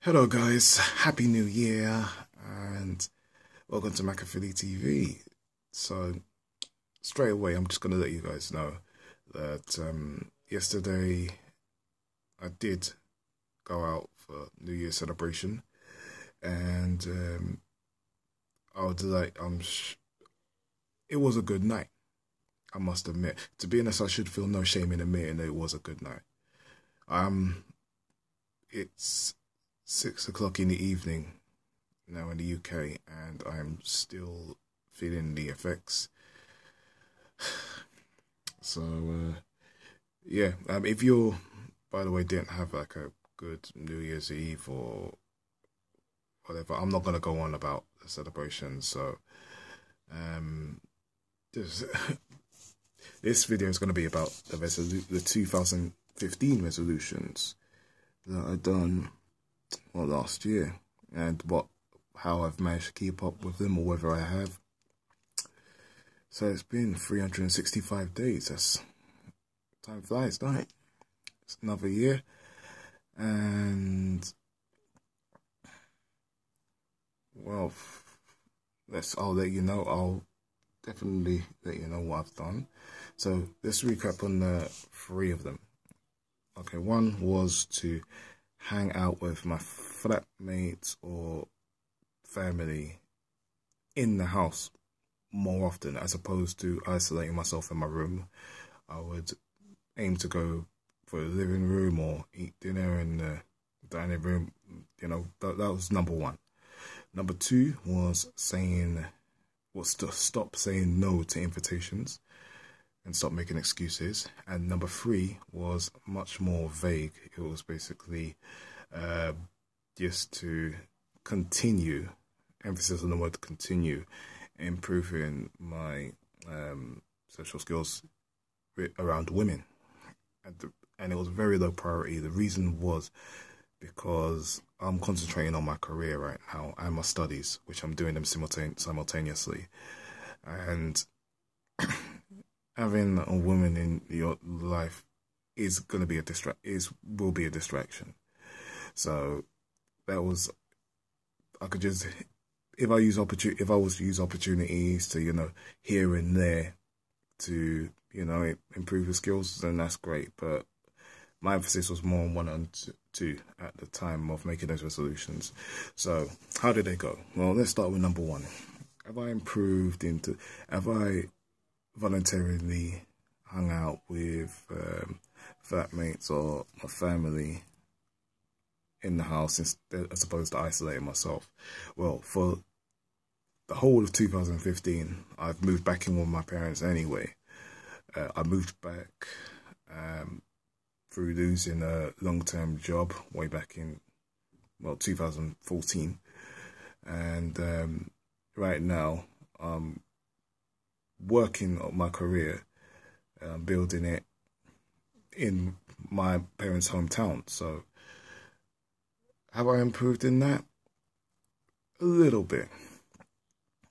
Hello guys, Happy New Year and welcome to McAfee TV. So straight away I'm just going to let you guys know that yesterday I did go out for New Year celebration and I was like, it was a good night, I must admit. To be honest, I should feel no shame in admitting that it was a good night. It's 6 o'clock in the evening now in the UK, and I'm still feeling the effects. So, yeah, if you, by the way, didn't have like a good New Year's Eve or whatever, I'm not going to go on about the celebration. So, this, this video is going to be about the 2015 resolutions that I done last year, and how I've managed to keep up with them, or whether I have. So it's been 365 days. That's time flies, don't it? It's another year, and well, I'll let you know. I'll definitely let you know what I've done. So let's recap on the 3 of them. Okay, one was to hang out with my flatmates or family in the house more often, as opposed to isolating myself in my room. I would aim to go for the living room or eat dinner in the dining room. You know, that was number 1. Number 2 was to stop saying no to invitations and stop making excuses. And number 3 was much more vague. It was basically just to continue, emphasis on the word continue, improving my social skills around women. And it was very low priority. The reason was because I'm concentrating on my career right now and my studies, which I'm doing them simultaneously. And having a woman in your life is going to be will be a distraction. So that was, I could just, if I was to use opportunities to, you know, here and there to, you know, improve your skills, then that's great. But my emphasis was more on 1 and 2 at the time of making those resolutions. So how did they go? Well, let's start with number 1. Have I voluntarily hung out with flatmates or my family in the house as opposed to isolating myself? Well, for the whole of 2015, I've moved back in with my parents anyway. I moved back through losing a long-term job way back in, 2014. And right now, I'm working on my career, building it in my parents' hometown. So have I improved in that? A little bit.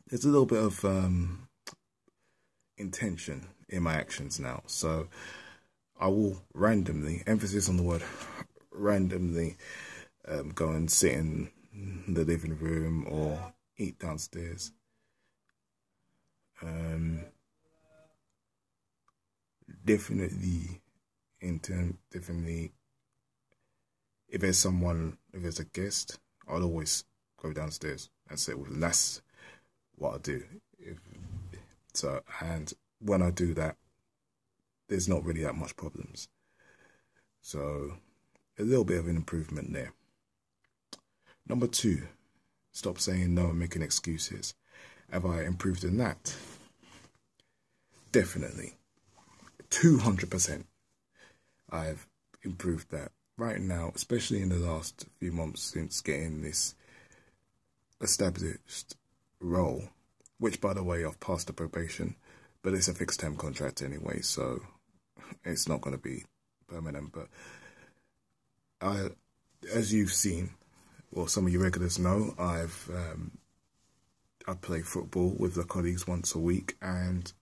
There's a little bit of intention in my actions now. So I will randomly, emphasis on the word randomly, go and sit in the living room or eat downstairs. Definitely, if there's a guest, I'll always go downstairs and sit with them. That's what I do. And when I do that, there's not really that much problems. So a little bit of an improvement there. Number 2, stop saying no and making excuses. Have I improved in that? Definitely. 200%. I've improved that. Right now, especially in the last few months since getting this established role, which, by the way, I've passed the probation, but it's a fixed term contract anyway, so it's not going to be permanent. But as you've seen, well, some of you regulars know, I play football with the colleagues once a week, and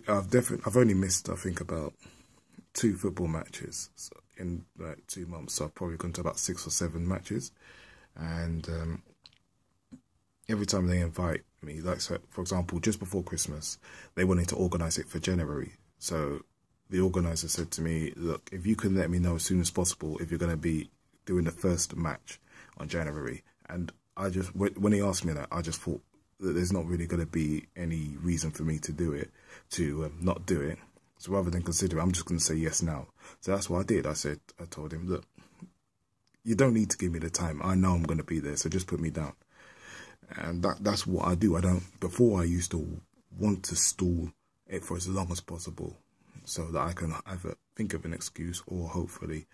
I've only missed, I think, about 2 football matches in like 2 months, so I've probably gone to about 6 or 7 matches. And every time they invite me, like, so, for example, just before Christmas, they wanted to organise it for January. So the organiser said to me, look, if you can let me know as soon as possible if you're going to be doing the first match on January. And I just, when he asked me that, I just thought that there's not really going to be any reason for me to do it, to not do it. So rather than consider it, I'm just going to say yes now. So that's what I did. I told him, look, you don't need to give me the time. I know I'm going to be there, so just put me down. And that's what I do. Before I used to want to stall it for as long as possible so that I can either think of an excuse or hopefully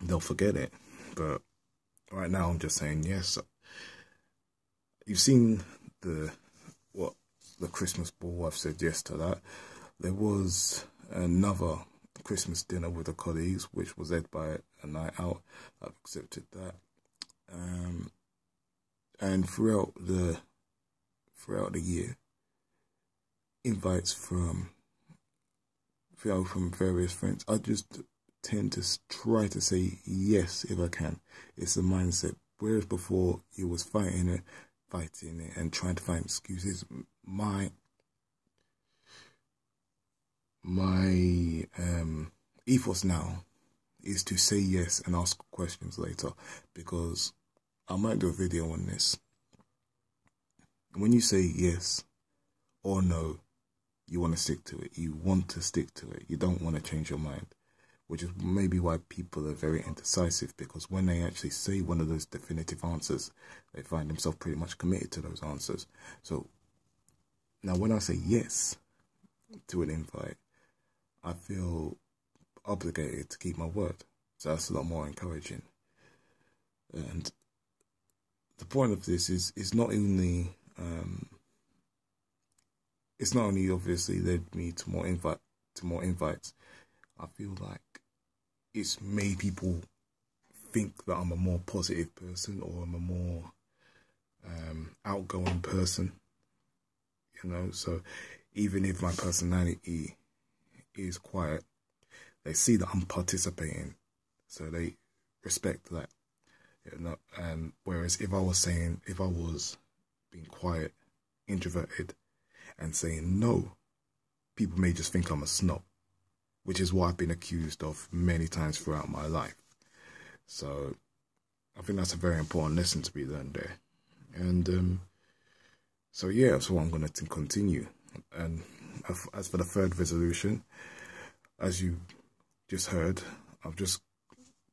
they'll forget it. But right now I'm just saying yes. You've seen the Christmas ball. I've said yes to that. There was another Christmas dinner with the colleagues, which was led by a night out. I've accepted that. And throughout the year, invites from various friends. I just tend to try to say yes if I can. It's a mindset. Whereas before you was fighting it and trying to find excuses. My ethos now is to say yes and ask questions later, because I might do a video on this. When you say yes or no, you want to stick to it. You want to stick to it. You don't want to change your mind, which is maybe why people are very indecisive, because when they actually say one of those definitive answers, they find themselves pretty much committed to those answers. So now when I say yes to an invite, I feel obligated to keep my word. So that's a lot more encouraging. And the point of this is not only it's not only obviously led me to more invites. I feel like it's made people think that I'm a more positive person, or I'm a more outgoing person. You know, so even if my personality is quiet, they see that I'm participating, so they respect that. You know, and whereas if I was being quiet, introverted, and saying no, people may just think I'm a snob, which is what I've been accused of many times throughout my life. So I think that's a very important lesson to be learned there. And so yeah, that's what I'm going to continue. And as for the third resolution, as you just heard, I've just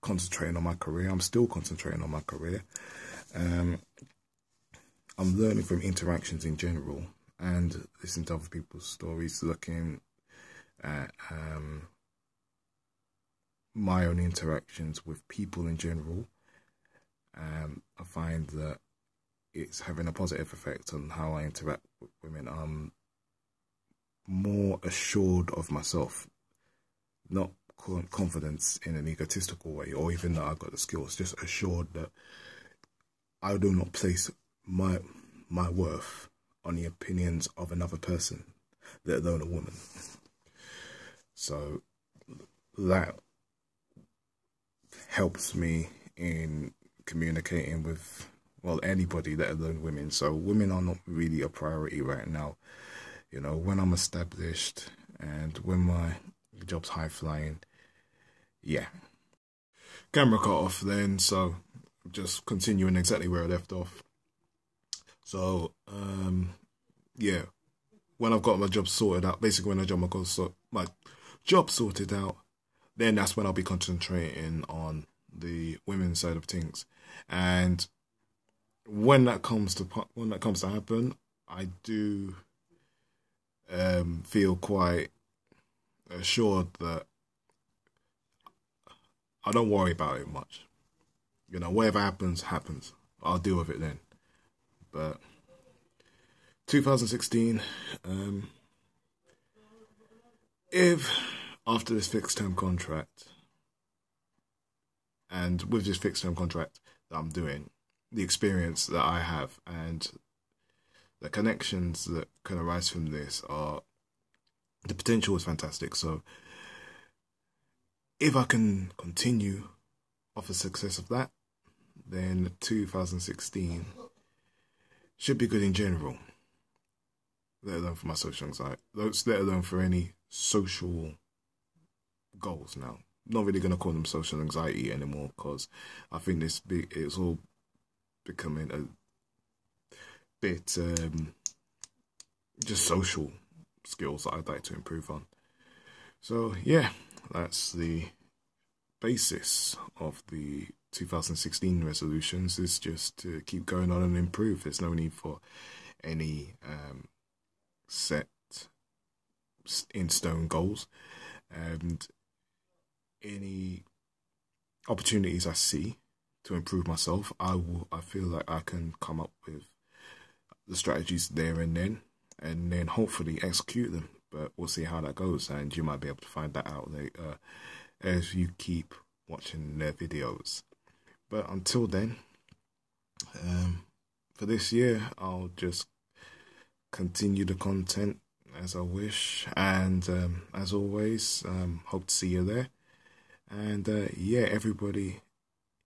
concentrating on my career. I'm still concentrating on my career. I'm learning from interactions in general and listening to other people's stories, looking at my own interactions with people in general. I find that it's having a positive effect on how I interact with women. I'm more assured of myself, not confidence in an egotistical way, or even that I've got the skills, just assured that I do not place my worth on the opinions of another person, let alone a woman. So that helps me in communicating with, well, anybody, let alone women. So women are not really a priority right now. You know, when I'm established and when my job's high flying, yeah. Camera cut off then, so just continuing exactly where I left off. So, yeah, when I've got my job sorted out, basically when my job sorted out, then that's when I'll be concentrating on the women's side of things. And when that comes to happen, I do feel quite assured that I don't worry about it much. You know, whatever happens, happens. I'll deal with it then. But 2016, if after this fixed term contract, and with this fixed term contract that I'm doing, the experience that I have and the connections that can arise from this the potential is fantastic. So if I can continue off the success of that, then 2016 should be good in general. Let alone for my social anxiety. Let alone for any social goals now. Not really going to call them social anxiety anymore, because I think it's all becoming a bit just social skills that I'd like to improve on. So yeah, that's the basis of the 2016 resolutions, is just to keep going on and improve. There's no need for any set in stone goals, and any opportunities I see to improve myself, I feel like I can come up with the strategies there and then hopefully execute them. But we'll see how that goes, and you might be able to find that out later as you keep watching their videos. But until then, for this year, I'll just continue the content as I wish, and as always, hope to see you there. And yeah, everybody,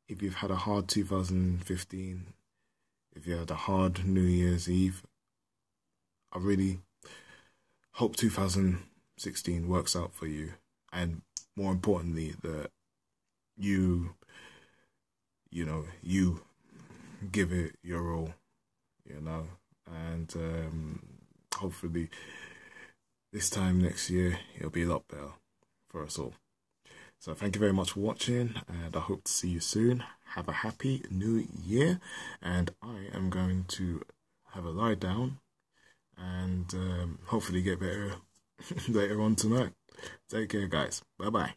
if you've had a hard 2015, if you had a hard New Year's Eve, I really hope 2016 works out for you, and more importantly, that you give it your all, and hopefully this time next year it'll be a lot better for us all. So thank you very much for watching, and I hope to see you soon. Have a happy new year, and I am going to have a lie down and hopefully get better later on tonight. Take care, guys. Bye bye.